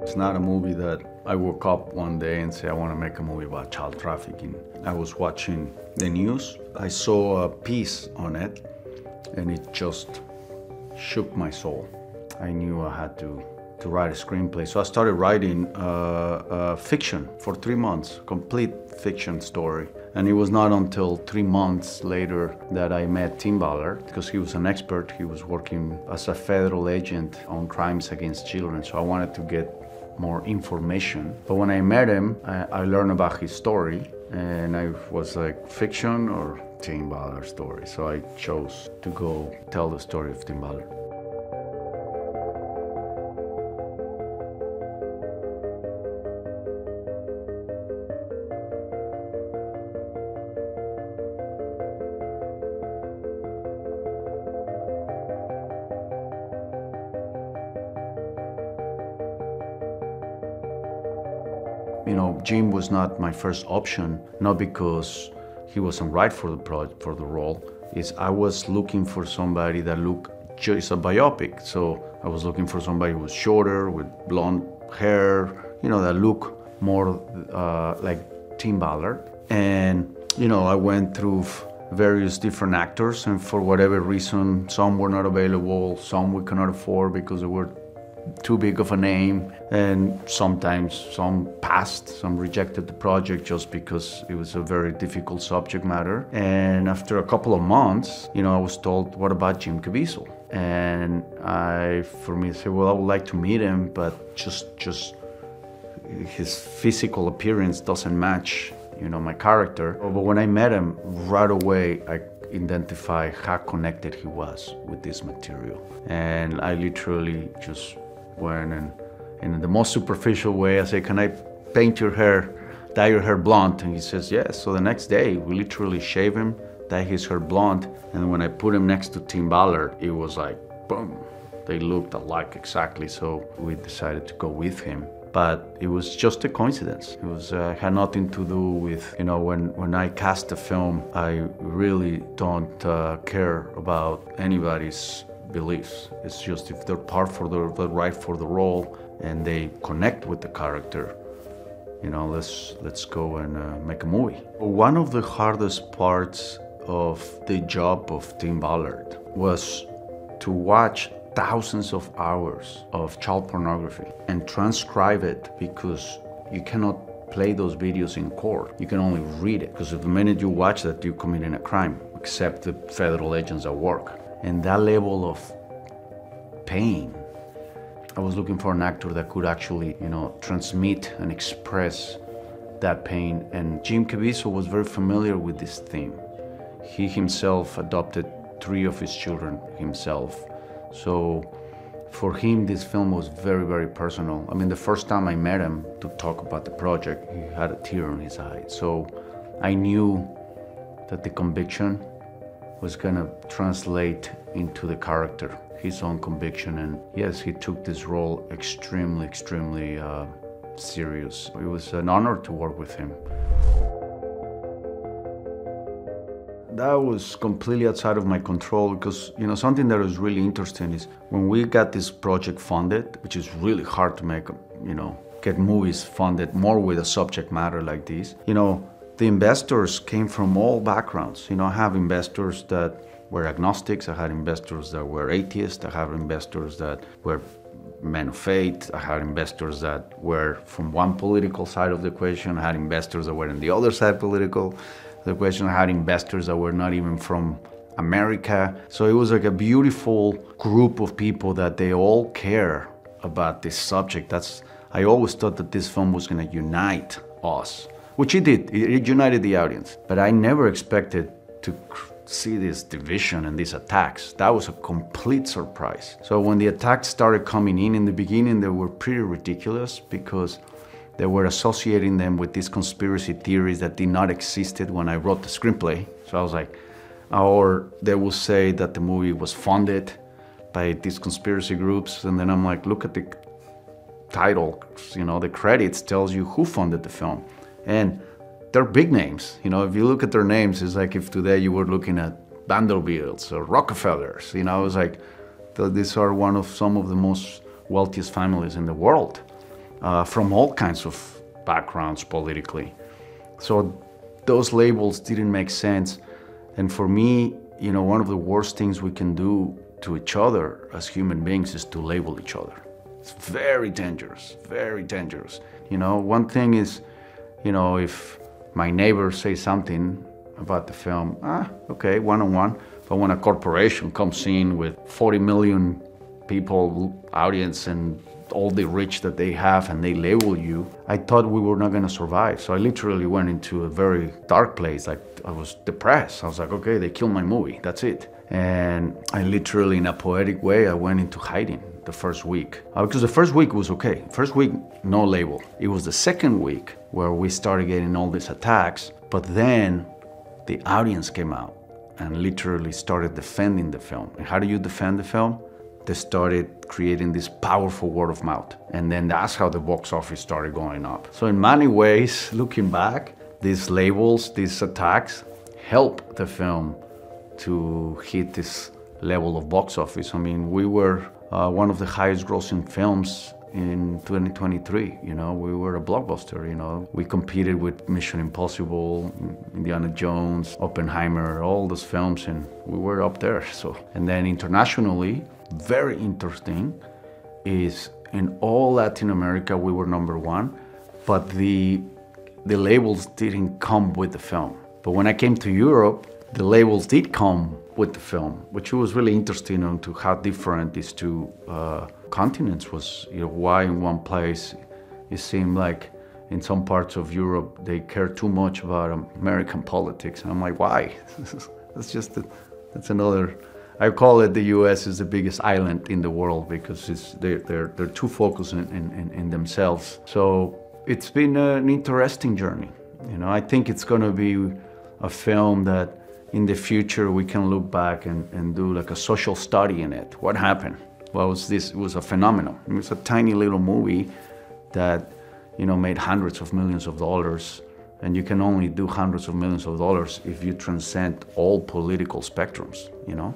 It's not a movie that I woke up one day and say, I want to make a movie about child trafficking. I was watching the news. I saw a piece on it, and it just shook my soul. I knew I had to write a screenplay. So I started writing fiction for 3 months, complete fiction story. And it was not until 3 months later that I met Tim Ballard, because he was an expert. He was working as a federal agent on crimes against children. So I wanted to get more information. But when I met him, I learned about his story, and I was like, fiction or Tim Ballard's story? So I chose to go tell the story of Tim Ballard. You know, Jim was not my first option, not because he wasn't right for the role. I was looking for somebody that looked, it's a biopic, so I was looking for somebody who was shorter, with blonde hair, you know, that looked more like Tim Ballard. And, you know, I went through various different actors, and for whatever reason, some were not available, some we could not afford because they were too big of a name, and sometimes some passed, some rejected the project just because it was a very difficult subject matter. And after a couple of months, you know, I was told, what about Jim Caviezel? And I said, well, I would like to meet him, but just his physical appearance doesn't match, you know, my character. But when I met him, right away, I identified how connected he was with this material. And I literally just went and in the most superficial way, I said, can I paint your hair, dye your hair blonde? And he says, yes. So the next day, we literally shave him, dye his hair blonde. And when I put him next to Tim Ballard, it was like, boom, they looked alike exactly. So we decided to go with him. But it was just a coincidence. It was had nothing to do with, you know, when I cast a film, I really don't care about anybody's beliefs. It's just if they're they're right for the role and they connect with the character, you know, let's go and make a movie. One of the hardest parts of the job of Tim Ballard was to watch thousands of hours of child pornography and transcribe it, because you cannot play those videos in court. You can only read it, because the minute you watch that, you're committing a crime, except the federal agents at work. And that level of pain, I was looking for an actor that could actually, you know, transmit and express that pain. And Jim Caviezel was very familiar with this theme. He himself adopted 3 of his children himself. So for him, this film was very, very personal. I mean, the first time I met him to talk about the project, he had a tear in his eye. So I knew that the conviction was gonna translate into the character, his own conviction. And yes, he took this role extremely, extremely serious. It was an honor to work with him. That was completely outside of my control, because, you know, something that was really interesting is when we got this project funded, which is really hard to make, you know, get movies funded more with a subject matter like this. You know, the investors came from all backgrounds. You know, I have investors that were agnostics, I had investors that were atheists, I have investors that were men of faith, I had investors that were from one political side of the equation, I had investors that were on the other side political. The question, I had investors that were not even from America. So it was like a beautiful group of people that they all care about this subject. I always thought that this film was gonna unite us, which it did. It united the audience. But I never expected to see this division and these attacks. That was a complete surprise. So when the attacks started coming in the beginning, they were pretty ridiculous, because they were associating them with these conspiracy theories that did not exist when I wrote the screenplay. So I was like, or they will say that the movie was funded by these conspiracy groups. And then I'm like, look at the title, you know, the credits tells you who funded the film. And they're big names. You know, if you look at their names, it's like if today you were looking at Vanderbilts or Rockefellers. You know, it's like, these are some of the most wealthiest families in the world. from all kinds of backgrounds politically. So those labels didn't make sense. And for me, you know, one of the worst things we can do to each other as human beings is to label each other. It's very dangerous, very dangerous. You know, one thing is, you know, if my neighbor says something about the film, okay, one-on-one. But when a corporation comes in with 40 million people audience and all the reach that they have and they label you, I thought we were not gonna survive. So I literally went into a very dark place. Like, I was depressed. I was like, okay, they killed my movie, that's it. And I literally, in a poetic way, I went into hiding the first week. Because the first week was okay. First week, no label. It was the second week where we started getting all these attacks, but then the audience came out and literally started defending the film. And how do you defend the film? They started creating this powerful word of mouth. And then that's how the box office started going up. So in many ways, looking back, these labels, these attacks, helped the film to hit this level of box office. I mean, we were one of the highest grossing films in 2023, you know, we were a blockbuster, you know. We competed with Mission Impossible, Indiana Jones, Oppenheimer, all those films, and we were up there. So, and then internationally, very interesting, is in all Latin America we were #1, but the labels didn't come with the film. But when I came to Europe, the labels did come with the film, which was really interesting on to how different these two continents was. You know, why in one place it seemed like in some parts of Europe they care too much about American politics. And I'm like, why? That's another. I call it the U.S. is the biggest island in the world because they're too focused in themselves. So it's been an interesting journey. You know, I think it's going to be a film that in the future we can look back and do like a social study in it. What happened? Well, it was a phenomenon. It was a tiny little movie that, you know, made hundreds of millions of dollars, and you can only do hundreds of millions of dollars if you transcend all political spectrums, you know?